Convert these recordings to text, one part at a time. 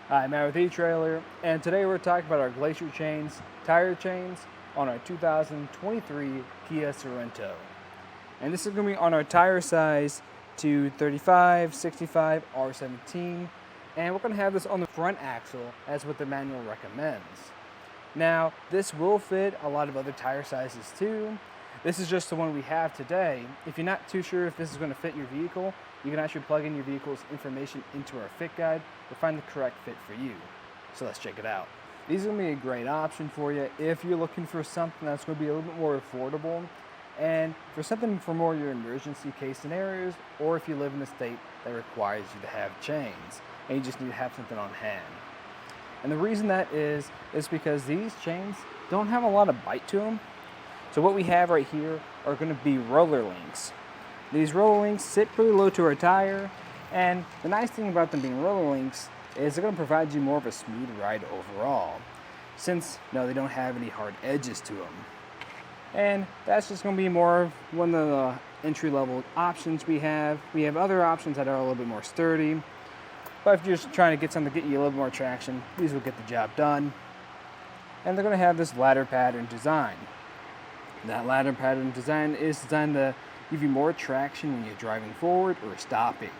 Hi, Matt with eTrailer, and today we're talking about our Glacier Chains tire chains on our 2023 Kia Sorento. And this is going to be on our tire size to 35, 65, R17, and we're going to have this on the front axle as what the manual recommends. Now, this will fit a lot of other tire sizes too. This is just the one we have today. If you're not too sure if this is going to fit your vehicle, you can actually plug in your vehicle's information into our fit guide to find the correct fit for you. So let's check it out. These are going to be a great option for you if you're looking for something that's going to be a little bit more affordable and for something for more your emergency case scenarios, or if you live in a state that requires you to have chains and you just need to have something on hand. And the reason that is because these chains don't have a lot of bite to them. So what we have right here are going to be roller links. These roller links sit pretty low to our tire, and the nice thing about them being roller links is they're going to provide you more of a smooth ride overall, since they don't have any hard edges to them. And that's just going to be more of one of the entry-level options we have. We have other options that are a little bit more sturdy, but if you're just trying to get something to get you a little more traction, these will get the job done. And they're going to have this ladder pattern design. That ladder pattern design is designed to give you more traction when you're driving forward or stopping.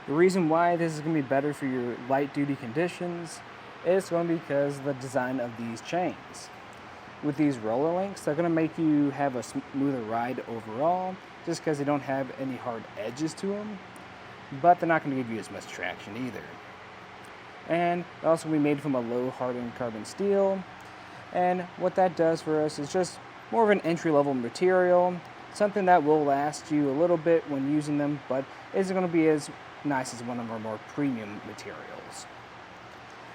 The reason why this is going to be better for your light duty conditions is going to be because of the design of these chains. With these roller links, they're going to make you have a smoother ride overall just because they don't have any hard edges to them, but they're not going to give you as much traction either. And they'll also be made from a low hardened carbon steel, and what that does for us is just more of an entry-level material, something that will last you a little bit when using them, but isn't going to be as nice as one of our more premium materials.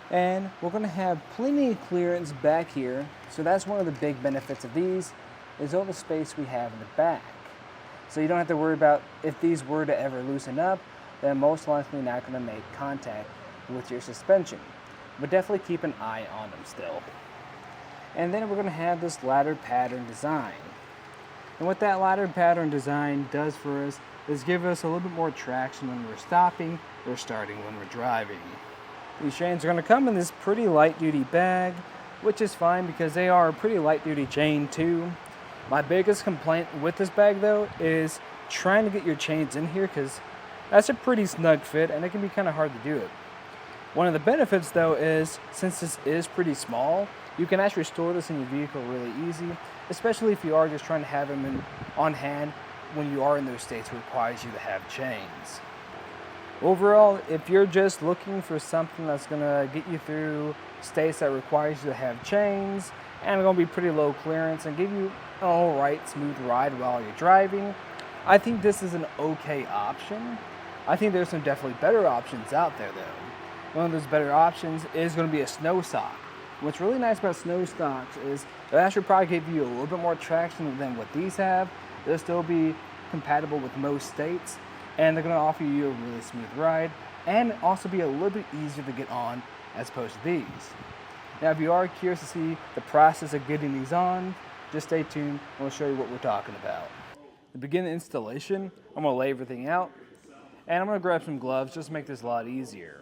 And we're going to have plenty of clearance back here, so that's one of the big benefits of these, is all the space we have in the back. So you don't have to worry about if these were to ever loosen up, they're most likely not going to make contact with your suspension, but definitely keep an eye on them still. And then we're going to have this ladder pattern design. And what that ladder pattern design does for us is give us a little bit more traction when we're stopping or starting when we're driving. These chains are going to come in this pretty light duty bag, which is fine because they are a pretty light duty chain too. My biggest complaint with this bag though is trying to get your chains in here, because that's a pretty snug fit and it can be kind of hard to do it. One of the benefits though is, since this is pretty small, you can actually store this in your vehicle really easy, especially if you are just trying to have them on hand when you are in those states where it requires you to have chains. Overall, if you're just looking for something that's going to get you through states that requires you to have chains and going to be pretty low clearance and give you an alright smooth ride while you're driving, I think this is an okay option. I think there's some definitely better options out there though. One of those better options is going to be a snow sock. What's really nice about snow stocks is they'll actually probably give you a little bit more traction than what these have. They'll still be compatible with most states, and they're going to offer you a really smooth ride and also be a little bit easier to get on as opposed to these. Now, if you are curious to see the process of getting these on, just stay tuned and we'll show you what we're talking about. To begin the installation, I'm going to lay everything out, and I'm going to grab some gloves just to make this a lot easier.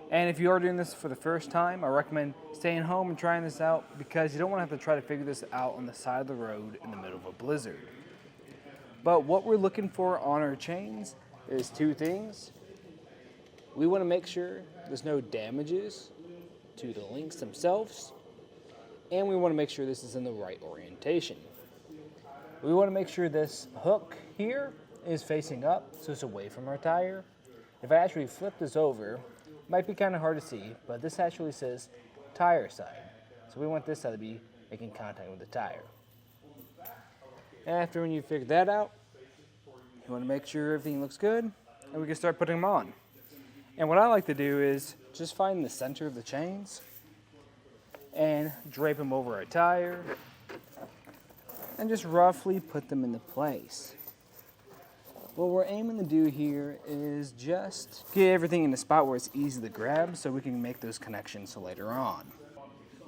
And if you are doing this for the first time, I recommend staying home and trying this out, because you don't want to have to try to figure this out on the side of the road in the middle of a blizzard. But what we're looking for on our chains is two things. We want to make sure there's no damages to the links themselves, and we want to make sure this is in the right orientation. We want to make sure this hook here is facing up, so it's away from our tire. If I actually flip this over, might be kind of hard to see, but this actually says tire side. So we want this side to be making contact with the tire. After when you figure that out, you want to make sure everything looks good, and we can start putting them on. And what I like to do is just find the center of the chains and drape them over our tire and just roughly put them into place. What we're aiming to do here is just get everything in a spot where it's easy to grab so we can make those connections later on.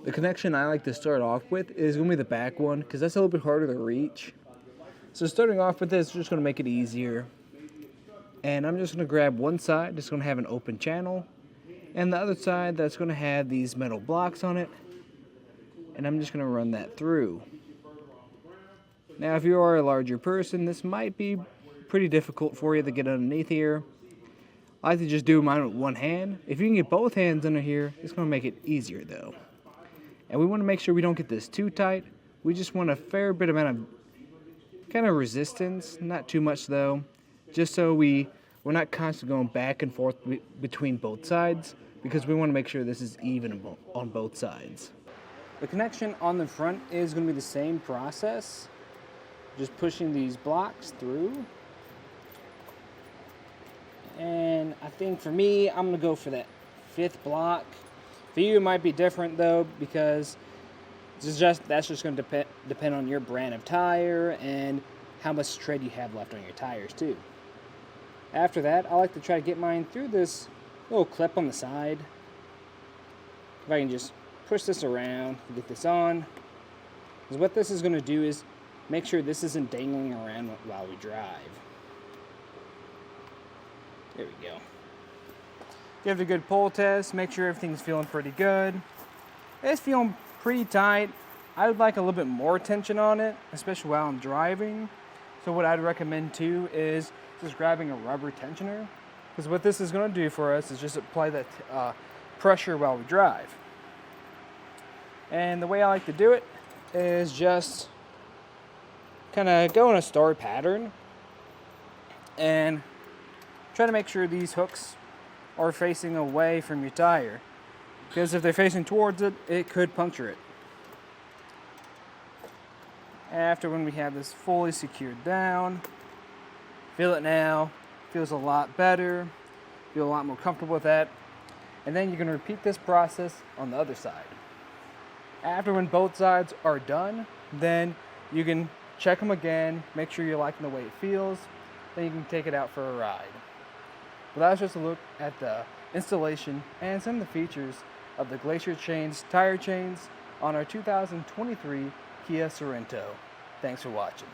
The connection I like to start off with is going to be the back one, because that's a little bit harder to reach. So starting off with this is just going to make it easier. And I'm just going to grab one side, just going to have an open channel, and the other side that's going to have these metal blocks on it, and I'm just going to run that through. Now if you are a larger person, this might be pretty difficult for you to get underneath here. I like to just do mine with one hand. If you can get both hands under here, it's going to make it easier though. And we want to make sure we don't get this too tight. We just want a fair bit amount of kind of resistance, not too much though, just so we're not constantly going back and forth between both sides, because we want to make sure this is even on both sides. The connection on the front is going to be the same process, just pushing these blocks through. And I think for me, I'm going to go for that 5th block. For you, it might be different though, because that's just going to depend on your brand of tire and how much tread you have left on your tires too. After that, I like to try to get mine through this little clip on the side. If I can just push this around, get this on. Because what this is going to do is make sure this isn't dangling around while we drive. There we go. Give it a good pull test, make sure everything's feeling pretty good. It's feeling pretty tight. I would like a little bit more tension on it, especially while I'm driving. So what I'd recommend too is just grabbing a rubber tensioner, because what this is going to do for us is just apply that pressure while we drive. And the way I like to do it is just kind of go in a star pattern and try to make sure these hooks are facing away from your tire, because if they're facing towards it, it could puncture it. After when we have this fully secured down, feel it now, feels a lot better, feel a lot more comfortable with that. And then you're going to repeat this process on the other side. After when both sides are done, then you can check them again, make sure you're liking the way it feels, then you can take it out for a ride. But that was just a look at the installation and some of the features of the Glacier Chains tire chains on our 2023 Kia Sorento. Thanks for watching.